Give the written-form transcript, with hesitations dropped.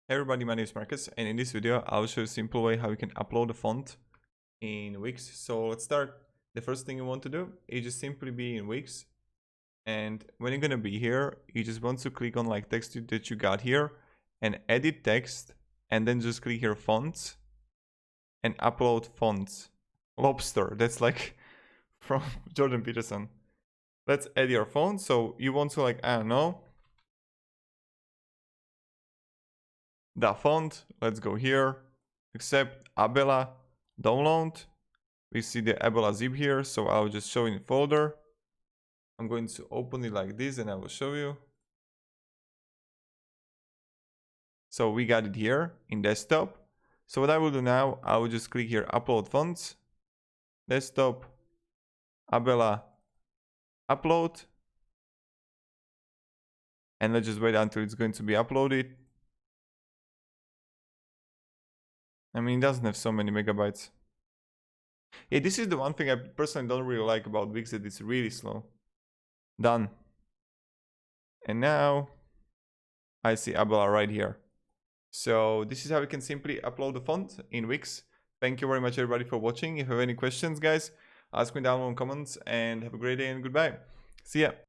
Hey everybody, my name is Marcus, and in this video I'll show you a simple way how you can upload a font in Wix. So let's start. The first thing you want to do is just simply be in Wix, and when you're gonna be here, you just want to click on like text that you got here and edit text, and then just click here fonts and upload fonts. Lobster, that's like from Jordan Peterson. Let's add your font. So you want to like, I don't know, the font. Let's go here, accept Abela, download. We see the Abela zip here, so I'll just show in folder. I'm going to open it like this and I will show you. So we got it here in desktop. So what I will do now, I will just click here upload fonts, desktop, Abela, upload, and let's just wait until it's going to be uploaded. I mean, it doesn't have so many megabytes. Yeah, this is the one thing I personally don't really like about Wix, that it's really slow. Done. And now I see Abela right here. So this is how you can simply upload the font in Wix. Thank you very much everybody for watching. If you have any questions, guys, ask me down in the comments, and have a great day and goodbye. See ya.